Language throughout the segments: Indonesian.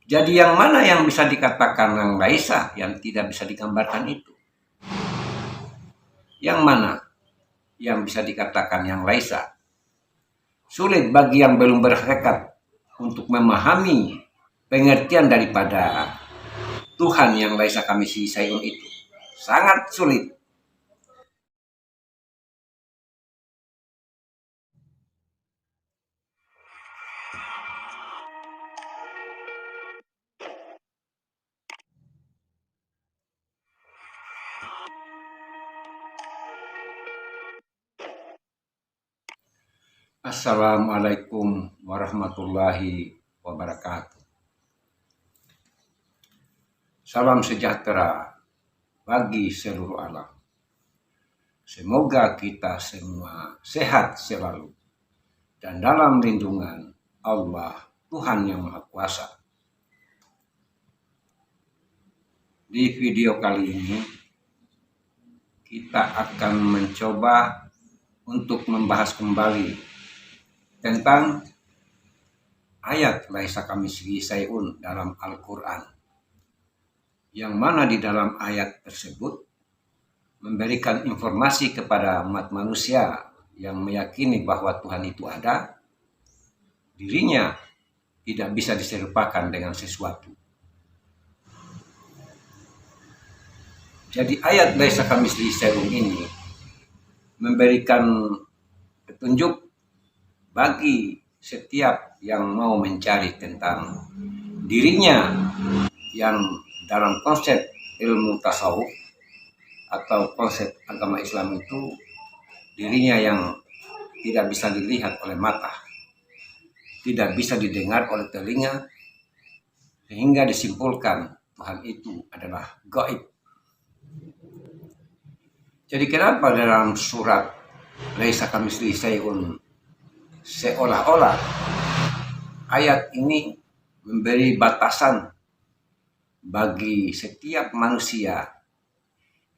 Jadi yang mana yang bisa dikatakan yang laisa, yang tidak bisa digambarkan itu? Yang mana yang bisa dikatakan yang laisa? Sulit bagi yang belum bertekad untuk memahami pengertian daripada Tuhan yang laisa kamitslihi syai'un itu. Sangat sulit. Assalamualaikum warahmatullahi wabarakatuh. Salam sejahtera bagi seluruh alam. Semoga kita semua sehat selalu dan dalam lindungan Allah, Tuhan yang Maha Kuasa. Di video kali ini kita akan mencoba untuk membahas kembali tentang ayat laisa kamitslihi syai'un dalam Al-Quran, yang mana di dalam ayat tersebut memberikan informasi kepada umat manusia yang meyakini bahwa Tuhan itu ada, dirinya tidak bisa diserupakan dengan sesuatu. Jadi ayat laisa kamitslihi syai'un ini memberikan petunjuk bagi setiap yang mau mencari tentang dirinya, yang dalam konsep ilmu tasawuf atau konsep agama Islam itu dirinya yang tidak bisa dilihat oleh mata, tidak bisa didengar oleh telinga, sehingga disimpulkan Tuhan itu adalah gaib. Jadi kenapa dalam surat laisa kamitslihi syai'un seolah-olah ayat ini memberi batasan bagi setiap manusia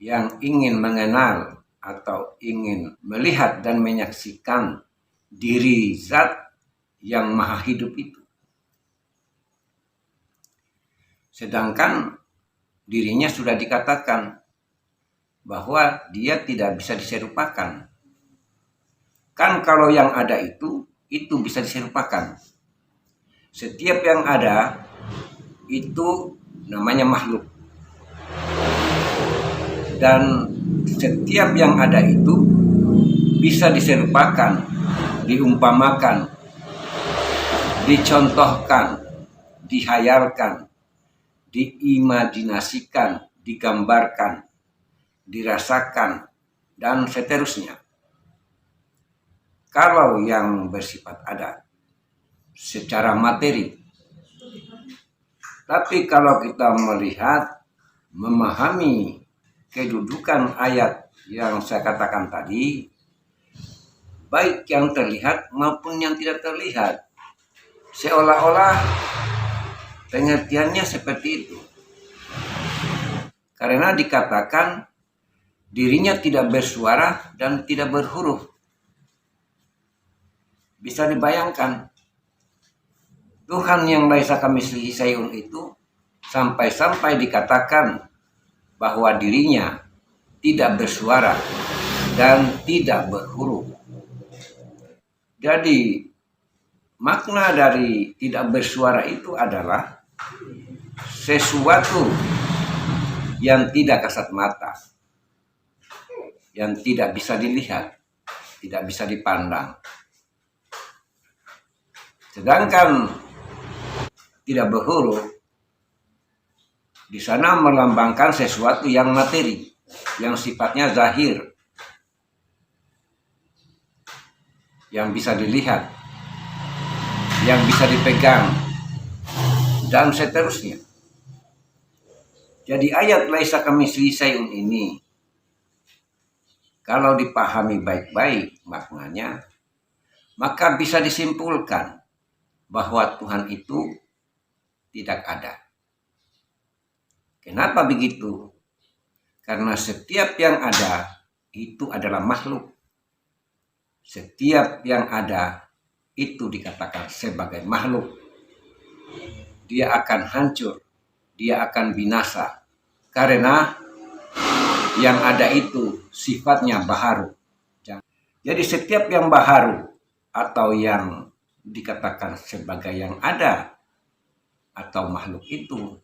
yang ingin mengenal atau ingin melihat dan menyaksikan diri zat yang maha hidup itu. Sedangkan dirinya sudah dikatakan bahwa dia tidak bisa diserupakan. Kan kalau yang ada itu bisa diserupakan. Setiap yang ada itu namanya makhluk. Dan setiap yang ada itu bisa diserupakan, diumpamakan, dicontohkan, dihayalkan, diimajinasikan, digambarkan, dirasakan, dan seterusnya. Kalau yang bersifat ada secara materi. Tapi kalau kita melihat, memahami kedudukan ayat yang saya katakan tadi, baik yang terlihat maupun yang tidak terlihat, seolah-olah pengertiannya seperti itu. Karena dikatakan dirinya tidak bersuara dan tidak berhuruf. Bisa dibayangkan, Tuhan yang laisa kamitslihi syai'un itu sampai-sampai dikatakan bahwa dirinya tidak bersuara dan tidak berhuruf. Jadi makna dari tidak bersuara itu adalah sesuatu yang tidak kasat mata, yang tidak bisa dilihat, tidak bisa dipandang. Sedangkan tidak berhuruf di sana melambangkan sesuatu yang materi, yang sifatnya zahir, yang bisa dilihat, yang bisa dipegang, dan seterusnya. Jadi ayat laisa kamitslihi syai'un ini kalau dipahami baik-baik maknanya, maka bisa disimpulkan bahwa Tuhan itu tidak ada. Kenapa begitu? Karena setiap yang ada itu adalah makhluk. Setiap yang ada itu dikatakan sebagai makhluk. dia akan hancur, dia akan binasa. Karena yang ada itu sifatnya baharu. Jadi setiap yang baharu atau yang dikatakan sebagai yang ada atau makhluk itu,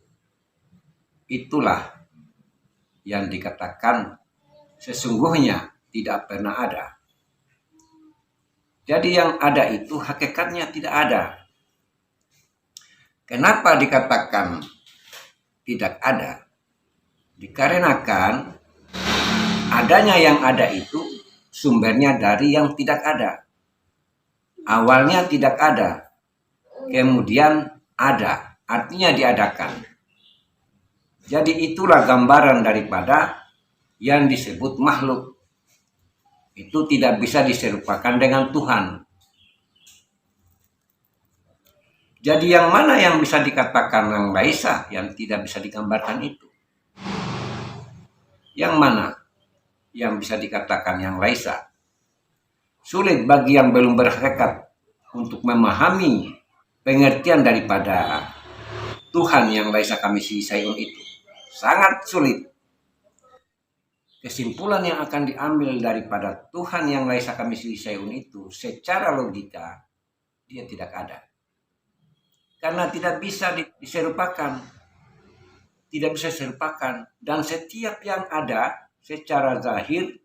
itulah yang dikatakan sesungguhnya tidak pernah ada. Jadi yang ada itu hakikatnya tidak ada. Kenapa dikatakan tidak ada? Dikarenakan adanya yang ada itu sumbernya dari yang tidak ada. Awalnya tidak ada, kemudian ada, artinya diadakan. Jadi itulah gambaran daripada yang disebut makhluk. Itu tidak bisa diserupakan dengan Tuhan. Jadi yang mana yang bisa dikatakan yang laisa, yang tidak bisa digambarkan itu? Yang mana yang bisa dikatakan yang laisa? Sulit bagi yang belum berhakikat untuk memahami pengertian daripada Tuhan yang laisa kamitslihi syai'un itu. Sangat sulit. Kesimpulan yang akan diambil daripada Tuhan yang laisa kamitslihi syai'un itu secara logika dia tidak ada. Karena tidak bisa diserupakan. Tidak bisa diserupakan. Dan setiap yang ada secara zahir,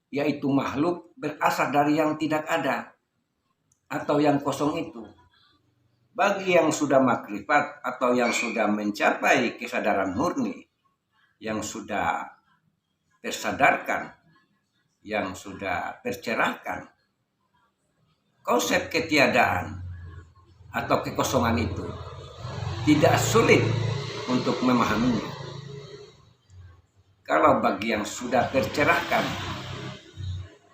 yaitu makhluk, berasal dari yang tidak ada. Atau yang kosong itu. Bagi yang sudah makrifat atau yang sudah mencapai kesadaran murni, yang sudah tersadarkan, yang sudah tercerahkan, konsep ketiadaan atau kekosongan itu tidak sulit untuk memahaminya. Kalau bagi yang sudah tercerahkan,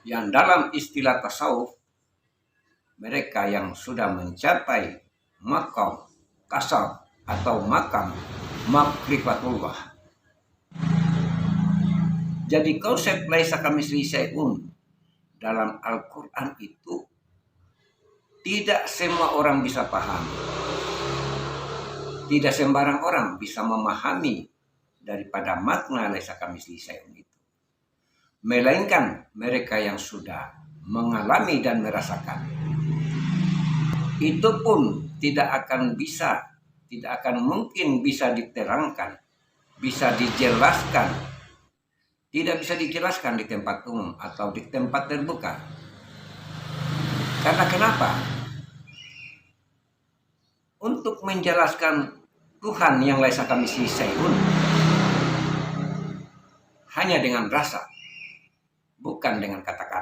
yang dalam istilah tasawuf, mereka yang sudah mencapai maqam kasab atau makam makrifatullah. Jadi konsep laisa kamitslihi syai'un dalam Al-Quran itu tidak semua orang bisa paham. Tidak sembarang orang bisa memahami daripada makna laisa kamitslihi syai'un itu. Melainkan mereka yang sudah mengalami dan merasakan. Itu pun tidak akan mungkin bisa diterangkan, bisa dijelaskan. Tidak bisa dijelaskan di tempat umum atau di tempat terbuka. Karena kenapa? Untuk menjelaskan Tuhan yang laisa kamitslihi syai'un hanya dengan rasa, bukan dengan kata-kata.